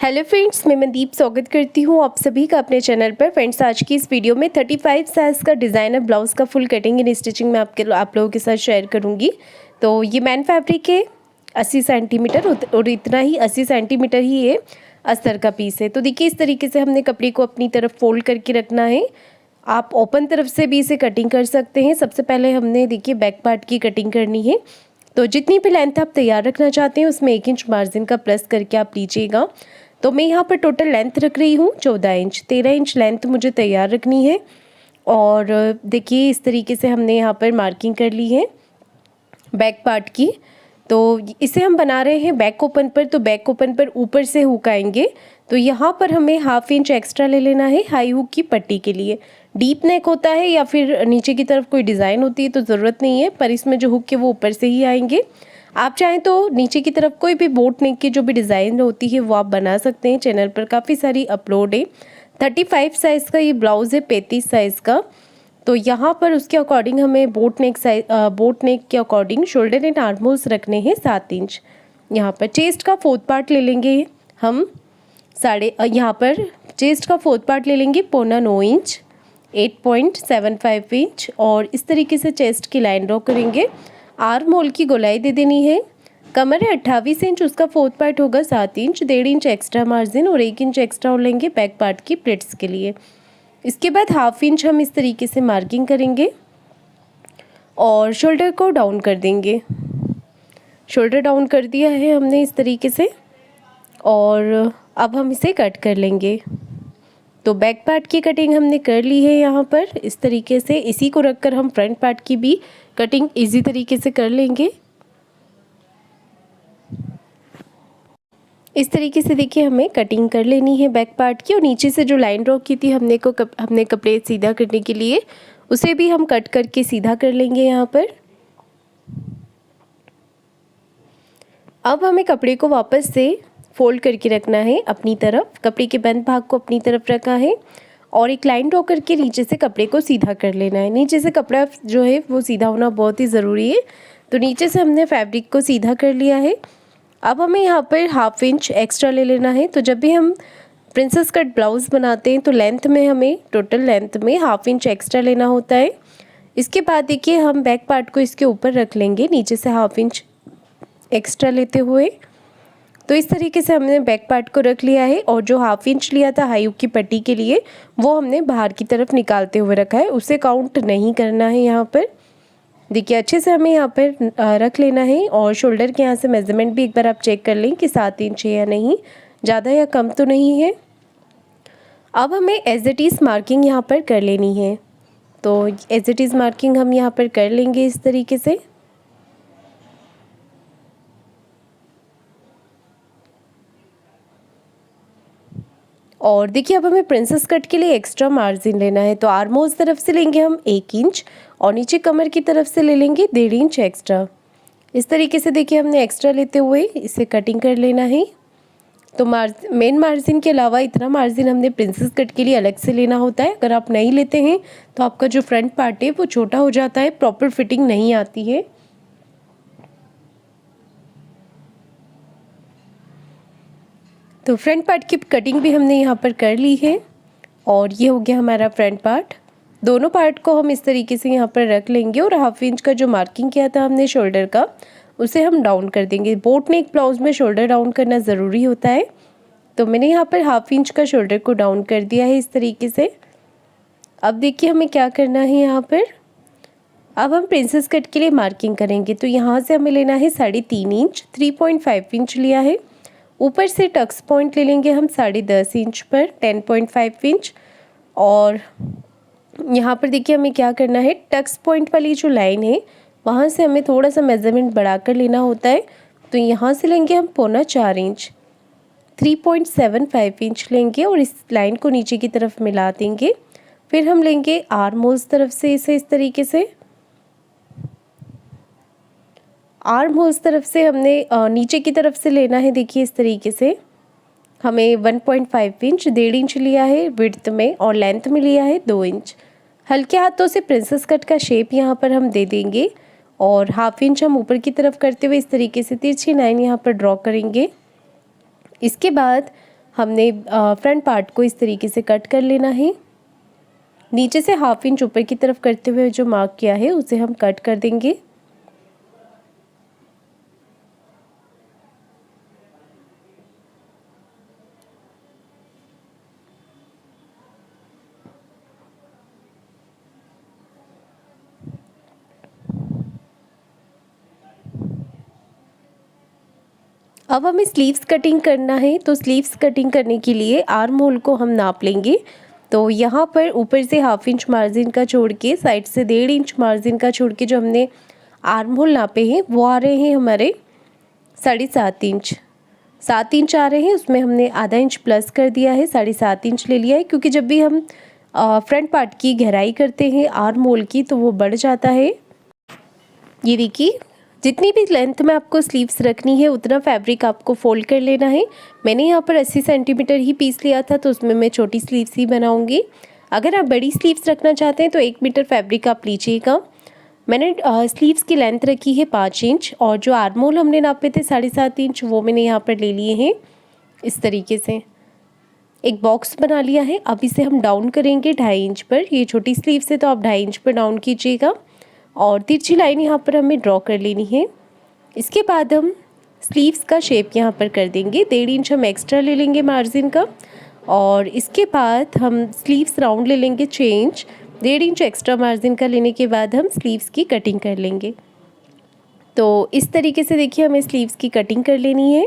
Hello friends, मैं मनदीप स्वागत करती हूँ आप सभी का अपने चैनल पर। फ्रेंड्स, आज की इस वीडियो में 35 साइज़ का डिज़ाइनर ब्लाउज़ का फुल कटिंग एंड स्टिचिंग मैं आप लोगों के साथ शेयर करूँगी। तो ये मैन फैब्रिक है 80 सेंटीमीटर और इतना ही 80 सेंटीमीटर ही ये अस्तर का पीस है। तो देखिए, इस तरीके से हमने कपड़े को अपनी तरफ फोल्ड करके रखना है। आप ओपन तरफ से भी इसे कटिंग कर सकते हैं। सबसे पहले हमने देखिए बैक पार्ट की कटिंग करनी है। तो जितनी भी लेंथ आप तैयार रखना चाहते हैं उसमें 1 इंच मार्जिन का प्लस करके आप लीजिएगा। तो मैं यहाँ पर टोटल लेंथ रख रही हूँ 14 इंच। 13 इंच लेंथ मुझे तैयार रखनी है। और देखिए, इस तरीके से हमने यहाँ पर मार्किंग कर ली है बैक पार्ट की। तो इसे हम बना रहे हैं बैक ओपन पर। तो बैक ओपन पर ऊपर से हुक आएंगे। तो यहाँ पर हमें 1/2 इंच एक्स्ट्रा ले लेना है हाई हुक की पट्टी के लिए। डीप नेक होता है या फिर नीचे की तरफ कोई डिज़ाइन होती है तो ज़रूरत नहीं है, पर इसमें जो हुक है वो ऊपर से ही आएंगे। आप चाहें तो नीचे की तरफ कोई भी बोट नेक की जो भी डिज़ाइन होती है वो आप बना सकते हैं। चैनल पर काफ़ी सारी अपलोड है। 35 साइज़ का ये ब्लाउज़ है 35 साइज़ का। तो यहाँ पर उसके अकॉर्डिंग हमें बोट नेक के according shoulder and arm holes रखने हैं 7 इंच। यहाँ पर चेस्ट का 4th पार्ट ले लेंगे हम यहाँ पर चेस्ट का 4th पार्ट ले लेंगे 9.25 इंच 8.75 इंच। और इस तरीके से चेस्ट की लाइन ड्रॉ करेंगे। आर्म होल की गोलाई दे देनी है। कमर है 28 इंच, उसका 4th पार्ट होगा 7 इंच। 1.5 इंच एक्स्ट्रा मार्जिन और 1 इंच एक्स्ट्रा और लेंगे बैक पार्ट की प्लेट्स के लिए। इसके बाद 1/2 इंच हम इस तरीके से मार्किंग करेंगे और शोल्डर को डाउन कर देंगे। शोल्डर डाउन कर दिया है हमने इस तरीके से, और अब हम इसे कट कर लेंगे। तो बैक पार्ट की कटिंग हमने कर ली है यहाँ पर इस तरीके से। इसी को रखकर हम फ्रंट पार्ट की भी कटिंग इजी तरीके से कर लेंगे। इस तरीके से देखिए हमें कटिंग कर लेनी है बैक पार्ट की। और नीचे से जो लाइन ड्रॉ की थी हमने कपड़े सीधा करने के लिए, उसे भी हम कट करके सीधा कर लेंगे यहाँ पर। अब हमें कपड़े को वापस से फोल्ड करके रखना है अपनी तरफ। कपड़े के बंद भाग को अपनी तरफ रखा है और एक लाइन ड्रॉ करके नीचे से कपड़े को सीधा कर लेना है। नीचे से कपड़ा जो है वो सीधा होना बहुत ही ज़रूरी है। तो नीचे से हमने फैब्रिक को सीधा कर लिया है। अब हमें यहाँ पर 1/2 इंच एक्स्ट्रा ले लेना है। तो जब भी हम प्रिंसेस कट ब्लाउज़ बनाते हैं तो लेंथ में हमें टोटल लेंथ में 1/2 इंच एक्स्ट्रा लेना होता है। इसके बाद देखिए हम बैक पार्ट को इसके ऊपर रख लेंगे नीचे से 1/2 इंच एक्स्ट्रा लेते हुए। तो इस तरीके से हमने बैक पार्ट को रख लिया है। और जो 1/2 इंच लिया था हाई हुक की पट्टी के लिए वो हमने बाहर की तरफ निकालते हुए रखा है, उसे काउंट नहीं करना है। यहाँ पर देखिए अच्छे से हमें यहाँ पर रख लेना है। और शोल्डर के यहाँ से मेज़रमेंट भी एक बार आप चेक कर लें कि 7 इंच है या नहीं, ज़्यादा या कम तो नहीं है। अब हमें एज इट इज़ मार्किंग यहाँ पर कर लेनी है। तो एज इट इज़ मार्किंग हम यहाँ पर कर लेंगे इस तरीके से। और देखिए अब हमें प्रिंसेस कट के लिए एक्स्ट्रा मार्जिन लेना है। तो आर्म होल्स तरफ से लेंगे हम 1 इंच और नीचे कमर की तरफ से ले लेंगे 1.5 इंच एक्स्ट्रा। इस तरीके से देखिए हमने एक्स्ट्रा लेते हुए इसे कटिंग कर लेना है। तो मेन मार्जिन के अलावा इतना मार्जिन हमने प्रिंसेस कट के लिए अलग से लेना होता है। अगर आप नहीं लेते हैं तो आपका जो फ्रंट पार्ट है वो छोटा हो जाता है, प्रॉपर फिटिंग नहीं आती है। तो फ्रंट पार्ट की कटिंग भी हमने यहाँ पर कर ली है। और ये हो गया हमारा फ्रंट पार्ट। दोनों पार्ट को हम इस तरीके से यहाँ पर रख लेंगे और 1/2 इंच का जो मार्किंग किया था हमने शोल्डर का, उसे हम डाउन कर देंगे। बोट नेक ब्लाउज में शोल्डर डाउन करना ज़रूरी होता है। तो मैंने यहाँ पर 1/2 इंच का शोल्डर को डाउन कर दिया है इस तरीके से। अब देखिए हमें क्या करना है यहाँ पर। अब हम प्रिंसेस कट के लिए मार्किंग करेंगे। तो यहाँ से हमें लेना है 3.5 इंच, 3.5 इंच लिया है। ऊपर से टक्स पॉइंट ले लेंगे हम 10.5 इंच पर 10.5 इंच। और यहाँ पर देखिए हमें क्या करना है, टक्स पॉइंट वाली जो लाइन है वहाँ से हमें थोड़ा सा मेज़रमेंट बढ़ाकर लेना होता है। तो यहाँ से लेंगे हम 3.25 इंच, 3.75 इंच लेंगे और इस लाइन को नीचे की तरफ मिला देंगे। फिर हम लेंगे आर्म होल्स तरफ से इसे इस तरीके से। आर्म होल्स तरफ से हमने नीचे की तरफ से लेना है। देखिए इस तरीके से हमें 1.5 इंच 1.5 इंच लिया है विड्थ में और लेंथ में लिया है 2 इंच। हल्के हाथों से प्रिंसेस कट का शेप यहाँ पर हम दे देंगे और 1/2 इंच हम ऊपर की तरफ करते हुए इस तरीके से तिरछी लाइन यहाँ पर ड्रॉ करेंगे। इसके बाद हमने फ्रंट पार्ट को इस तरीके से कट कर लेना है। नीचे से 1/2 इंच ऊपर की तरफ करते हुए जो मार्क किया है उसे हम कट कर देंगे। अब हमें स्लीव्स कटिंग करना है, तो स्लीव्स कटिंग करने के लिए आर्म होल को हम नाप लेंगे। तो यहाँ पर ऊपर से 1/2 इंच मार्जिन का छोड़ के, साइड से 1.5 इंच मार्जिन का छोड़ के जो हमने आर्म होल नापे हैं वो आ रहे हैं हमारे 7.5 इंच। 7 इंच आ रहे हैं, उसमें हमने आधा इंच प्लस कर दिया है, 7.5 इंच ले लिया है, क्योंकि जब भी हम फ्रंट पार्ट की गहराई करते हैं आर्म होल की तो वो बढ़ जाता है। ये देखिए, जितनी भी लेंथ में आपको स्लीव्स रखनी है उतना फैब्रिक आपको फोल्ड कर लेना है। मैंने यहाँ पर 80 सेंटीमीटर ही पीस लिया था, तो उसमें मैं छोटी स्लीव्स ही बनाऊंगी। अगर आप बड़ी स्लीव्स रखना चाहते हैं तो 1 मीटर फैब्रिक आप लीजिएगा। मैंने स्लीव्स की लेंथ रखी है 5 इंच, और जो आर्म होल हमने नापे थे 7.5 इंच वो मैंने यहाँ पर ले लिए हैं। इस तरीके से एक बॉक्स बना लिया है। अब इसे हम डाउन करेंगे 2.5 इंच पर। ये छोटी स्लीव्स है तो आप 2.5 इंच पर डाउन कीजिएगा, और तिरछी लाइन यहाँ पर हमें ड्रॉ कर लेनी है। इसके बाद हम स्लीव्स का शेप यहाँ पर कर देंगे। 1.5 इंच हम एक्स्ट्रा ले लेंगे मार्जिन का, और इसके बाद हम स्लीव्स राउंड ले लेंगे 6 इंच। 1.5 इंच एक्स्ट्रा मार्जिन का लेने के बाद हम स्लीव्स की कटिंग कर लेंगे। तो इस तरीके से देखिए हमें स्लीव्स की कटिंग कर लेनी है।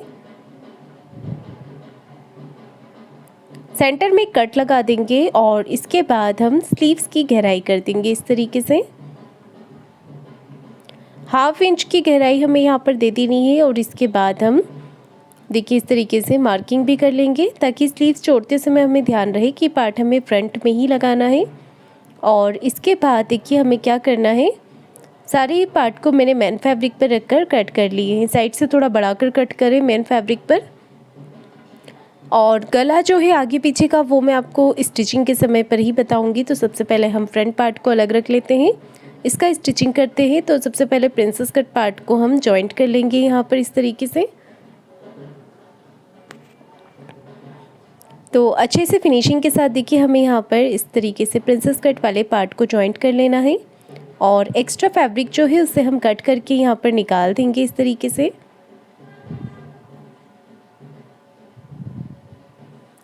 सेंटर में कट लगा देंगे और इसके बाद हम स्लीव्स की गहराई कर देंगे इस तरीके से। 1/2 इंच की गहराई हमें यहाँ पर दे देनी है, और इसके बाद हम देखिए इस तरीके से मार्किंग भी कर लेंगे, ताकि स्लीव्स जोड़ते समय हमें ध्यान रहे कि पार्ट हमें फ्रंट में ही लगाना है। और इसके बाद देखिए हमें क्या करना है, सारे पार्ट को मैंने मेन फैब्रिक पर रखकर कट कर लिए हैं। साइड से थोड़ा बढ़ाकर कट करें मेन फैब्रिक पर। और गला जो है आगे पीछे का वो मैं आपको स्टिचिंग के समय पर ही बताऊंगी। तो सबसे पहले हम फ्रंट पार्ट को अलग रख लेते हैं, इसका स्टिचिंग करते हैं। तो सबसे पहले प्रिंसेस कट पार्ट को हम जॉइंट कर लेंगे यहाँ पर इस तरीके से। तो अच्छे से फिनिशिंग के साथ देखिए हमें यहाँ पर इस तरीके से प्रिंसेस कट वाले पार्ट को जॉइंट कर लेना है, और एक्स्ट्रा फैब्रिक जो है उसे हम कट करके यहाँ पर निकाल देंगे इस तरीके से।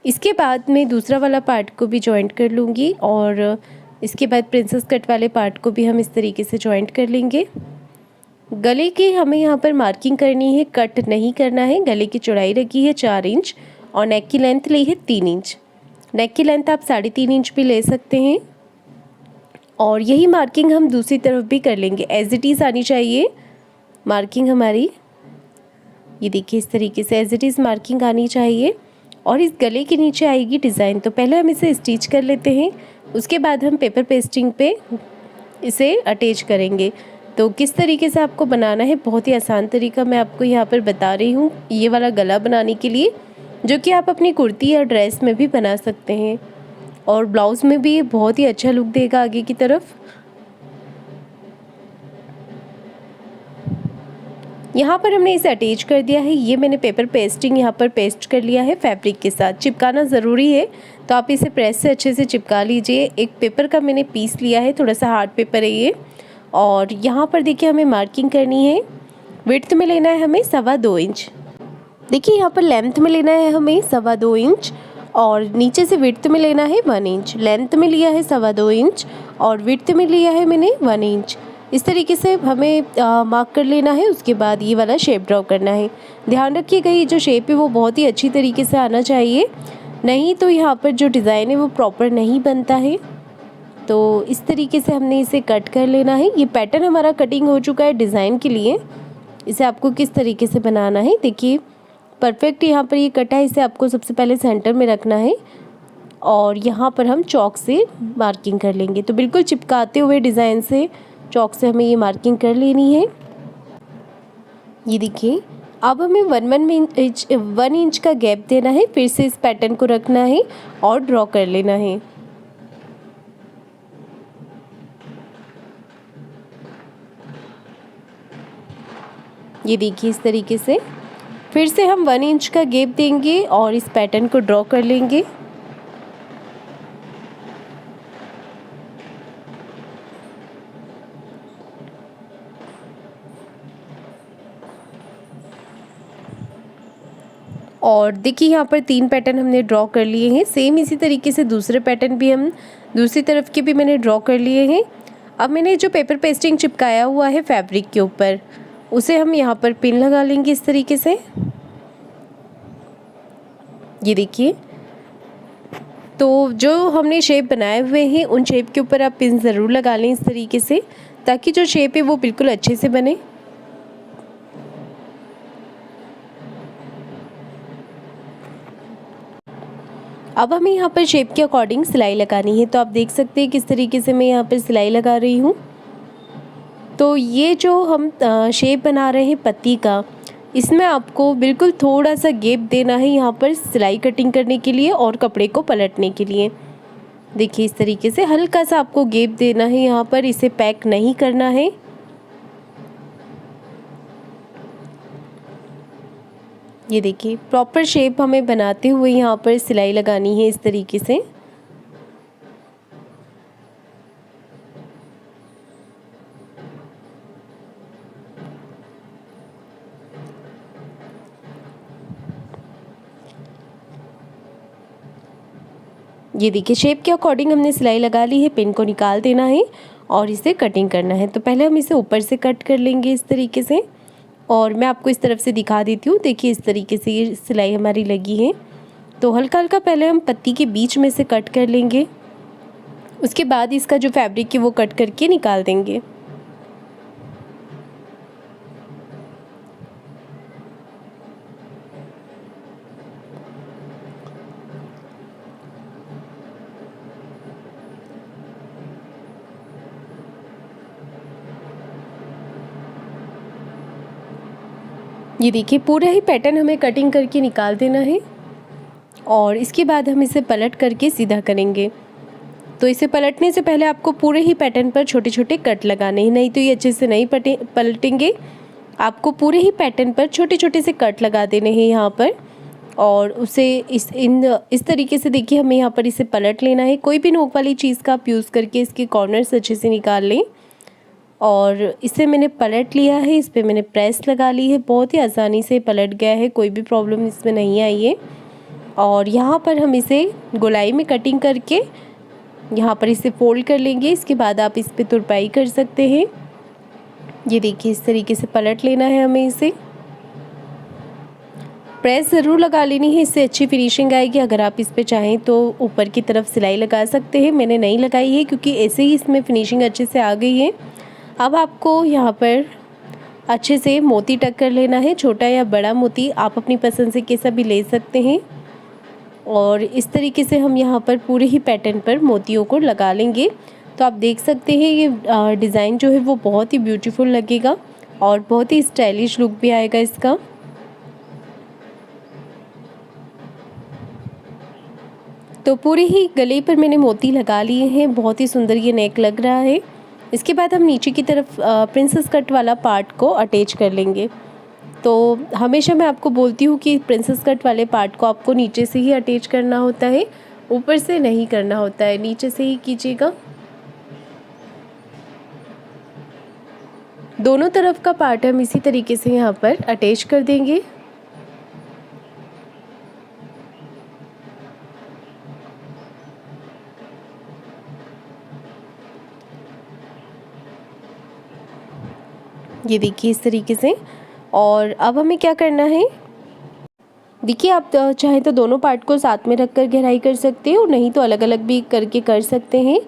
इसके बाद मैं दूसरा वाला पार्ट को भी जॉइंट कर लूँगी, और इसके बाद प्रिंसेस कट वाले पार्ट को भी हम इस तरीके से जॉइंट कर लेंगे। गले की हमें यहाँ पर मार्किंग करनी है, कट नहीं करना है। गले की चौड़ाई रखी है 4 इंच, और नेक की लेंथ ली है 3 इंच। नेक की लेंथ आप 3.5 इंच भी ले सकते हैं, और यही मार्किंग हम दूसरी तरफ भी कर लेंगे। एज इट इज़ आनी चाहिए मार्किंग हमारी। ये देखिए इस तरीके से एज इट इज़ मार्किंग आनी चाहिए, और इस गले के नीचे आएगी डिज़ाइन। तो पहले हम इसे स्टिच कर लेते हैं, उसके बाद हम पेपर पेस्टिंग पे इसे अटैच करेंगे। तो किस तरीके से आपको बनाना है, बहुत ही आसान तरीका मैं आपको यहाँ पर बता रही हूँ ये वाला गला बनाने के लिए, जो कि आप अपनी कुर्ती या ड्रेस में भी बना सकते हैं, और ब्लाउज़ में भी बहुत ही अच्छा लुक देगा आगे की तरफ। यहाँ पर हमने इसे अटैच कर दिया है। ये मैंने पेपर पेस्टिंग यहाँ पर पेस्ट कर लिया है फैब्रिक के साथ। चिपकाना ज़रूरी है, तो आप इसे प्रेस से अच्छे से चिपका लीजिए। एक पेपर का मैंने पीस लिया है, थोड़ा सा हार्ड पेपर है ये। और यहाँ पर देखिए हमें मार्किंग करनी है। विड्थ में लेना है हमें 2.25 इंच। देखिए यहाँ पर लेंथ में लेना है हमें 2.25 इंच, और नीचे से विड्थ में लेना है 1 इंच। लेंथ में लिया है 2.25 इंच, और विड्थ में लिया है मैंने 1 इंच। इस तरीके से हमें मार्क कर लेना है। उसके बाद ये वाला शेप ड्रॉ करना है। ध्यान रखिएगा ये जो शेप है वो बहुत ही अच्छी तरीके से आना चाहिए, नहीं तो यहाँ पर जो डिज़ाइन है वो प्रॉपर नहीं बनता है। तो इस तरीके से हमने इसे कट कर लेना है। ये पैटर्न हमारा कटिंग हो चुका है डिज़ाइन के लिए। इसे आपको किस तरीके से बनाना है, देखिए परफेक्ट यहाँ पर ये कटा है। इसे आपको सबसे पहले सेंटर में रखना है, और यहाँ पर हम चॉक से मार्किंग कर लेंगे। तो बिल्कुल चिपकाते हुए डिज़ाइन से चॉक से हमें ये मार्किंग कर लेनी है। ये देखिए अब हमें 1 इंच का गैप देना है। फिर से इस पैटर्न को रखना है और ड्रॉ कर लेना है। ये देखिए इस तरीके से फिर से हम 1 इंच का गैप देंगे और इस पैटर्न को ड्रॉ कर लेंगे। और देखिए यहाँ पर 3 पैटर्न हमने ड्रॉ कर लिए हैं। सेम इसी तरीके से दूसरे पैटर्न भी हम दूसरी तरफ के भी मैंने ड्रॉ कर लिए हैं। अब मैंने जो पेपर पेस्टिंग चिपकाया हुआ है फैब्रिक के ऊपर, उसे हम यहाँ पर पिन लगा लेंगे इस तरीके से। ये देखिए, तो जो हमने शेप बनाए हुए हैं उन शेप के ऊपर आप पिन ज़रूर लगा लें इस तरीके से, ताकि जो शेप है वो बिल्कुल अच्छे से बने। अब हमें यहाँ पर शेप के अकॉर्डिंग सिलाई लगानी है। तो आप देख सकते हैं किस तरीके से मैं यहाँ पर सिलाई लगा रही हूँ। तो ये जो हम शेप बना रहे हैं पत्ती का, इसमें आपको बिल्कुल थोड़ा सा गैप देना है यहाँ पर सिलाई कटिंग करने के लिए और कपड़े को पलटने के लिए। देखिए इस तरीके से हल्का सा आपको गैप देना है यहाँ पर, इसे पैक नहीं करना है। ये देखिए प्रॉपर शेप हमें बनाते हुए यहाँ पर सिलाई लगानी है इस तरीके से। ये देखिए शेप के अकॉर्डिंग हमने सिलाई लगा ली है। पिन को निकाल देना है और इसे कटिंग करना है। तो पहले हम इसे ऊपर से कट कर लेंगे इस तरीके से, और मैं आपको इस तरफ से दिखा देती हूँ। देखिए इस तरीके से ये सिलाई हमारी लगी है। तो हल्का हल्का पहले हम पत्ती के बीच में से कट कर लेंगे, उसके बाद इसका जो फैब्रिक है वो कट करके निकाल देंगे। ये देखिए पूरा ही पैटर्न हमें कटिंग करके निकाल देना है और इसके बाद हम इसे पलट करके सीधा करेंगे। तो इसे पलटने से पहले आपको पूरे ही पैटर्न पर छोटे छोटे कट लगाने हैं, नहीं तो ये अच्छे से नहीं पलटेंगे। आपको पूरे ही पैटर्न पर छोटे छोटे से कट लगा देने हैं यहाँ पर, और उसे इस तरीके से देखिए हमें यहाँ पर इसे पलट लेना है। कोई भी नोक वाली चीज़ का आप यूज़ करके इसके कॉर्नर्स अच्छे से निकाल लें। और इसे मैंने पलट लिया है, इस पर मैंने प्रेस लगा ली है। बहुत ही आसानी से पलट गया है, कोई भी प्रॉब्लम इसमें नहीं आई है। और यहाँ पर हम इसे गोलाई में कटिंग करके यहाँ पर इसे फोल्ड कर लेंगे। इसके बाद आप इस पर तुरपाई कर सकते हैं। ये देखिए इस तरीके से पलट लेना है हमें इसे। प्रेस ज़रूर लगा लेनी है, इससे अच्छी फिनिशिंग आएगी। अगर आप इस पर चाहें तो ऊपर की तरफ सिलाई लगा सकते हैं, मैंने नहीं लगाई है क्योंकि ऐसे ही इसमें फिनिशिंग अच्छे से आ गई है। अब आपको यहाँ पर अच्छे से मोती टक कर लेना है, छोटा या बड़ा मोती आप अपनी पसंद से कैसा भी ले सकते हैं। और इस तरीके से हम यहाँ पर पूरे ही पैटर्न पर मोतियों को लगा लेंगे। तो आप देख सकते हैं ये डिज़ाइन जो है वो बहुत ही ब्यूटीफुल लगेगा और बहुत ही स्टाइलिश लुक भी आएगा इसका। तो पूरे ही गले पर मैंने मोती लगा लिए हैं, बहुत ही सुंदर ये नेक लग रहा है। इसके बाद हम नीचे की तरफ प्रिंसेस कट वाला पार्ट को अटैच कर लेंगे। तो हमेशा मैं आपको बोलती हूँ कि प्रिंसेस कट वाले पार्ट को आपको नीचे से ही अटैच करना होता है, ऊपर से नहीं करना होता है, नीचे से ही कीजिएगा। दोनों तरफ का पार्ट हम इसी तरीके से यहाँ पर अटैच कर देंगे। ये देखिए इस तरीके से। और अब हमें क्या करना है, देखिए आप चाहे तो दोनों पार्ट को साथ में रखकर गहराई कर सकते हैं और नहीं तो अलग अलग भी करके कर सकते हैं।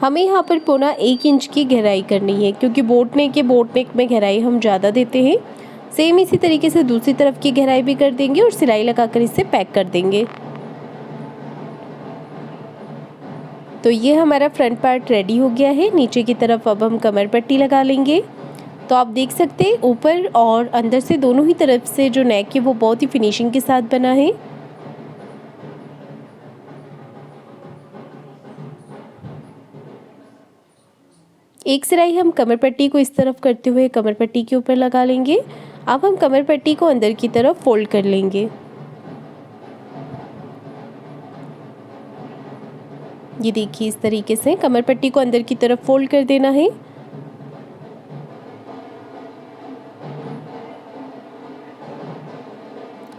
हमें यहाँ पर पौना 1 इंच की गहराई करनी है क्योंकि बोट नेक में गहराई हम ज़्यादा देते हैं। सेम इसी तरीके से दूसरी तरफ की गहराई भी कर देंगे और सिलाई लगाकर इसे पैक कर देंगे। तो ये हमारा फ्रंट पार्ट रेडी हो गया है। नीचे की तरफ अब हम कमर पट्टी लगा लेंगे। तो आप देख सकते हैं ऊपर और अंदर से दोनों ही तरफ से जो नेक है वो बहुत ही फिनिशिंग के साथ बना है। एक सिलाई हम कमर पट्टी को इस तरफ करते हुए कमर पट्टी के ऊपर लगा लेंगे। अब हम कमर पट्टी को अंदर की तरफ फोल्ड कर लेंगे। ये देखिए इस तरीके से कमर पट्टी को अंदर की तरफ फोल्ड कर देना है।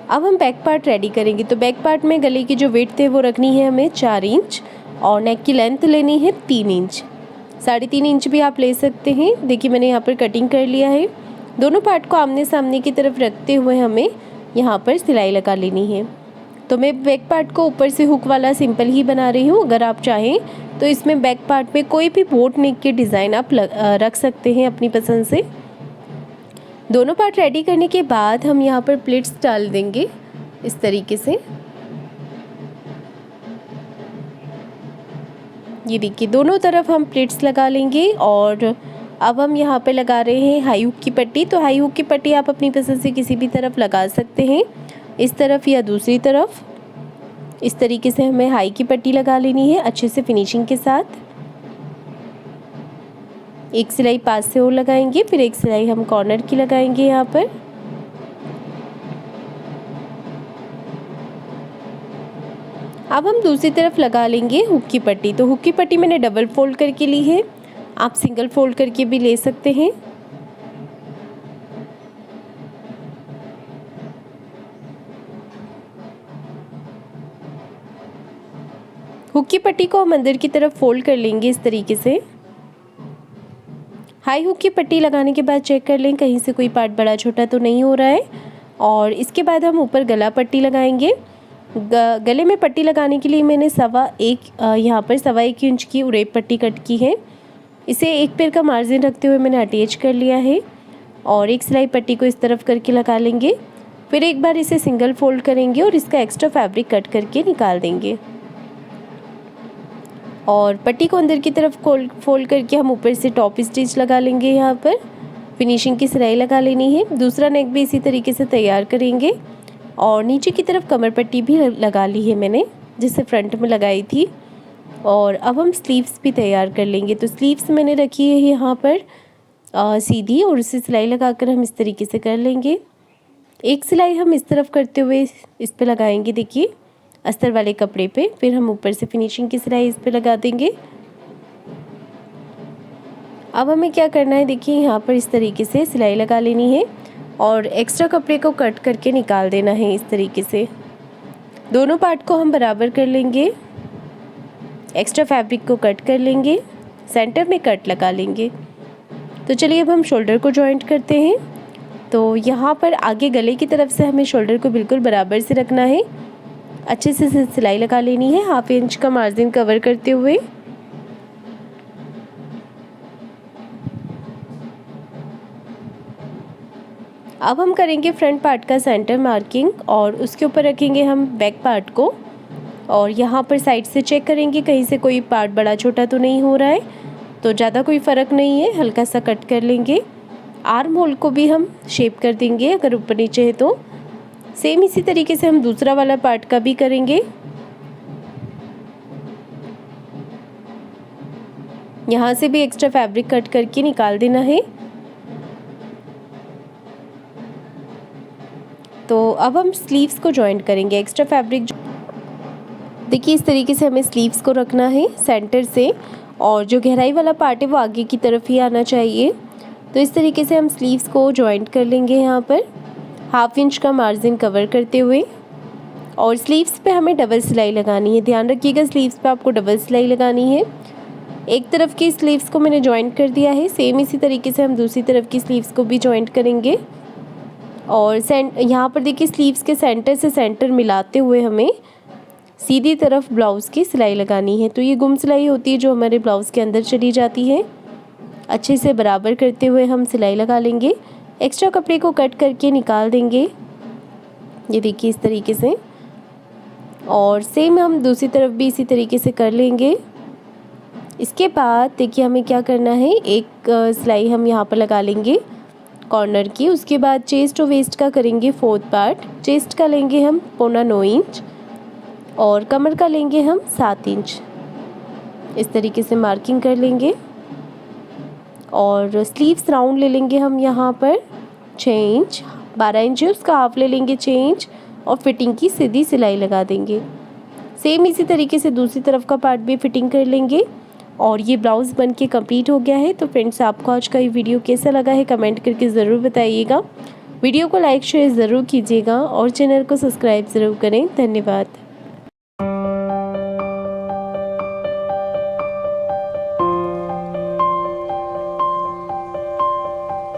अब हम बैक पार्ट रेडी करेंगे। तो बैक पार्ट में गले की जो विड्थ है वो रखनी है हमें 4 इंच और नेक की लेंथ लेनी है 3 इंच। 3.5 इंच भी आप ले सकते हैं। देखिए मैंने यहाँ पर कटिंग कर लिया है। दोनों पार्ट को आमने सामने की तरफ रखते हुए हमें यहाँ पर सिलाई लगा लेनी है। तो मैं बैक पार्ट को ऊपर से हुक वाला सिंपल ही बना रही हूँ। अगर आप चाहें तो इसमें बैक पार्ट में कोई भी बोट नेक के डिज़ाइन आप रख सकते हैं अपनी पसंद से। दोनों पार्ट रेडी करने के बाद हम यहाँ पर प्लेट्स डाल देंगे इस तरीके से। ये देखिए दोनों तरफ हम प्लेट्स लगा लेंगे और अब हम यहाँ पे लगा रहे हैं हाई हुक की पट्टी। तो हाई हुक की पट्टी आप अपनी पसंद से किसी भी तरफ लगा सकते हैं, इस तरफ या दूसरी तरफ। इस तरीके से हमें हाई की पट्टी लगा लेनी है अच्छे से फिनिशिंग के साथ। एक सिलाई पास से और लगाएंगे, फिर एक सिलाई हम कॉर्नर की लगाएंगे यहाँ पर। अब हम दूसरी तरफ लगा लेंगे हुक की पट्टी। तो हुक की पट्टी मैंने डबल फोल्ड करके ली है, आप सिंगल फोल्ड करके भी ले सकते हैं। हुक की पट्टी को हम अंदर की तरफ फोल्ड कर लेंगे इस तरीके से। हाई हुक की पट्टी लगाने के बाद चेक कर लें कहीं से कोई पार्ट बड़ा छोटा तो नहीं हो रहा है। और इसके बाद हम ऊपर गला पट्टी लगाएंगे। गले में पट्टी लगाने के लिए मैंने यहाँ पर 1.25 इंच की उरेप पट्टी कट की है। इसे एक पैर का मार्जिन रखते हुए मैंने अटैच कर लिया है और एक सिलाई पट्टी को इस तरफ करके लगा लेंगे। फिर एक बार इसे सिंगल फोल्ड करेंगे और इसका एक्स्ट्रा फैब्रिक कट करके निकाल देंगे और पट्टी को अंदर की तरफ फोल्ड करके हम ऊपर से टॉप स्टिच लगा लेंगे। यहाँ पर फिनिशिंग की सिलाई लगा लेनी है। दूसरा नेक भी इसी तरीके से तैयार करेंगे और नीचे की तरफ कमर पट्टी भी लगा ली है मैंने, जिसे फ्रंट में लगाई थी। और अब हम स्लीव्स भी तैयार कर लेंगे। तो स्लीव्स मैंने रखी है यहाँ पर सीधी और उसे सिलाई लगाकर हम इस तरीके से कर लेंगे। एक सिलाई हम इस तरफ करते हुए इस पे लगाएंगे, देखिए अस्तर वाले कपड़े पे। फिर हम ऊपर से फिनिशिंग की सिलाई इस पे लगा देंगे। अब हमें क्या करना है, देखिए यहाँ पर इस तरीके से सिलाई लगा लेनी है और एक्स्ट्रा कपड़े को कट करके निकाल देना है इस तरीके से। दोनों पार्ट को हम बराबर कर लेंगे, एक्स्ट्रा फैब्रिक को कट कर लेंगे, सेंटर में कट लगा लेंगे। तो चलिए अब हम शोल्डर को जॉइंट करते हैं। तो यहाँ पर आगे गले की तरफ से हमें शोल्डर को बिल्कुल बराबर से रखना है। अच्छे से सिलाई लगा लेनी है 1/2 इंच का मार्जिन कवर करते हुए। अब हम करेंगे फ्रंट पार्ट का सेंटर मार्किंग और उसके ऊपर रखेंगे हम बैक पार्ट को और यहाँ पर साइड से चेक करेंगे कहीं से कोई पार्ट बड़ा छोटा तो नहीं हो रहा है। तो ज़्यादा कोई फ़र्क नहीं है, हल्का सा कट कर लेंगे। आर्म होल को भी हम शेप कर देंगे अगर ऊपर नीचे है तो। सेम इसी तरीके से हम दूसरा वाला पार्ट का भी करेंगे। यहाँ से भी एक्स्ट्रा फैब्रिक कट करके निकाल देना है। तो अब हम स्लीव्स को जॉइंट करेंगे। एक्स्ट्रा फैब्रिक देखिए इस तरीके से हमें स्लीव्स को रखना है सेंटर से और जो गहराई वाला पार्ट है वो आगे की तरफ ही आना चाहिए। तो इस तरीके से हम स्लीव्स को जॉइंट कर लेंगे यहाँ पर 1/2 इंच का मार्जिन कवर करते हुए। और स्लीव्स पे हमें डबल सिलाई लगानी है। ध्यान रखिएगा स्लीव्स पे आपको डबल सिलाई लगानी है। एक तरफ की स्लीव्स को मैंने जॉइंट कर दिया है, सेम इसी तरीके से हम दूसरी तरफ की स्लीव्स को भी जॉइंट करेंगे। और यहाँ पर देखिए स्लीव्स के सेंटर से सेंटर मिलाते हुए हमें सीधी तरफ ब्लाउज़ की सिलाई लगानी है। तो ये गुम सिलाई होती है जो हमारे ब्लाउज़ के अंदर चली जाती है। अच्छे से बराबर करते हुए हम सिलाई लगा लेंगे। एक्स्ट्रा कपड़े को कट करके निकाल देंगे, ये देखिए इस तरीके से। और सेम हम दूसरी तरफ भी इसी तरीके से कर लेंगे। इसके बाद देखिए हमें क्या करना है, एक सिलाई हम यहाँ पर लगा लेंगे कॉर्नर की। उसके बाद चेस्ट और वेस्ट का करेंगे 4th पार्ट। चेस्ट का लेंगे हम 9.25 इंच और कमर का लेंगे हम 7 इंच। इस तरीके से मार्किंग कर लेंगे और स्लीव्स राउंड ले लेंगे हम यहाँ पर 6 इंच। 12 इंच है उसका हाफ ले लेंगे 6 इंच और फिटिंग की सीधी सिलाई लगा देंगे। सेम इसी तरीके से दूसरी तरफ का पार्ट भी फिटिंग कर लेंगे। और ये ब्लाउज़ बन के कम्प्लीट हो गया है। तो फ्रेंड्स आपको आज का ये वीडियो कैसा लगा है कमेंट करके ज़रूर बताइएगा। वीडियो को लाइक शेयर ज़रूर कीजिएगा और चैनल को सब्सक्राइब ज़रूर करें। धन्यवाद।